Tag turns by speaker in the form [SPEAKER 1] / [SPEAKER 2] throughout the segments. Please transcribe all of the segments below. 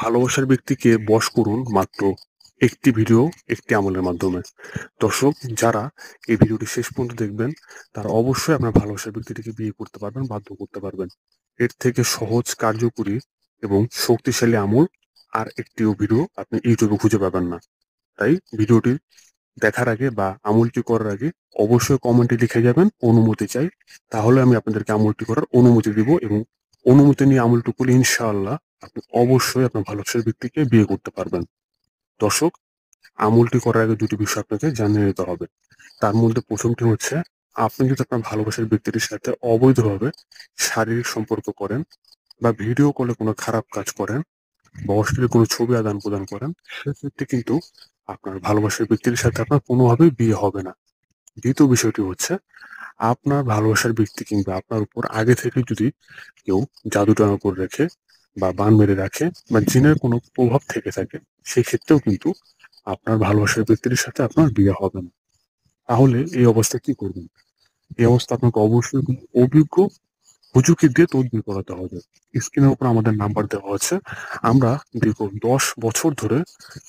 [SPEAKER 1] ভালোবাসার ব্যক্তিকে বশ করুন মাত্র একটি ভিডিও, একটি আমলের মাধ্যমে। দর্শক, যারা এই ভিডিওটি শেষ পর্যন্ত দেখবেন তারা অবশ্যই আপনার ভালোবাসার ব্যক্তিটিকে বিয়ে করতে পারবেন, বাধ্য করতে পারবেন। এর থেকে সহজ, কার্যকরী এবং শক্তিশালী আমল আর একটিও ভিডিও আপনি ইউটিউবে খুঁজে পাবেন না। তাই ভিডিওটি দেখার আগে বা আমলটি করার আগে অবশ্যই কমেন্টে লিখে যাবেন অনুমতি চাই। তাহলে আমি আপনাদেরকে আমলটি করার অনুমতি দিব এবং অনুমতি নিয়ে আমলটি করলে ইনশাআল্লাহ আপনি অবশ্যই আপনার ভালোবাসার ব্যক্তিকে বিয়ে করতে পারবেন। দর্শক, আমলটি করার আগে দুটি বিষয় আপনাকে জানিয়ে নিতে হবে। তার মধ্যে প্রথমটি হচ্ছে, আপনি যদি আপনার ভালোবাসার ব্যক্তিটির সাথে অবৈধভাবে শারীরিক সম্পর্ক করেন বা ভিডিও কলে কোনো খারাপ কাজ করেন বা অশ্লীল কোনো ছবি আদান প্রদান করেন, সেক্ষেত্রে কিন্তু আপনার ভালোবাসার ব্যক্তির সাথে আপনার কোনোভাবেই বিয়ে হবে না। দ্বিতীয় বিষয়টি হচ্ছে, আপনার ভালোবাসার ব্যক্তি কিংবা আপনার উপর আগে থেকে যদি কেউ জাদুটনা করে রাখে বা বান মেরে রাখে বা জিনের কোনো প্রভাব থেকে থাকে, সেক্ষেত্রেও কিন্তু আপনার ভালোবাসার ব্যক্তির সাথে আপনার বিয়ে হবে না। তাহলে এই অবস্থায় কি করবেন? এই অবস্থা আপনাকে অবশ্যই কোনো অভিজ্ঞ হুজুকে দিয়ে তদবির করাতে হবে। স্ক্রিনের উপর আমাদের নাম্বার দেওয়া আছে। আমরা দীর্ঘ 10 বছর ধরে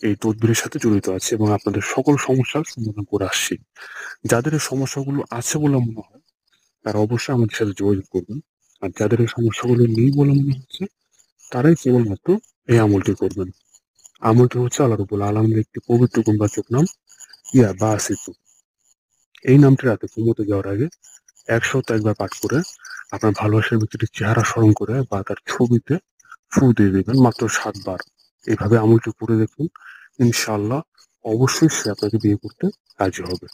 [SPEAKER 1] এই তদবিরের সাথে জড়িত আছি এবং আপনাদের সকল সমস্যার সমাধান করে আসছি। যাদের এই সমস্যাগুলো আছে বলে মনে হয় তারা অবশ্যই আমাদের সাথে যোগাযোগ করবেন। আর যাদের এই সমস্যাগুলো নেই বলে মনে হচ্ছে তারাই কেবলমাত্র এই আমলটি করবেন। আমলটি হচ্ছে আল্লাহ রাব্বুল আলামিনের একটি পবিত্র গুণবাচক নাম, ইয়া বাসিতু। এই নামটি রাতে ঘুমোতে যাওয়ার আগে 101 বার পাঠ করে আপনার ভালোবাসার ব্যক্তিটির চেহারা স্মরণ করে বা তার ছবিতে ফু দিয়ে দেবেন মাত্র 7 বার। এইভাবে আমলটি করে দেখুন, ইনশাআল্লাহ অবশ্যই সে আপনাকে বিয়ে করতে রাজি হবে।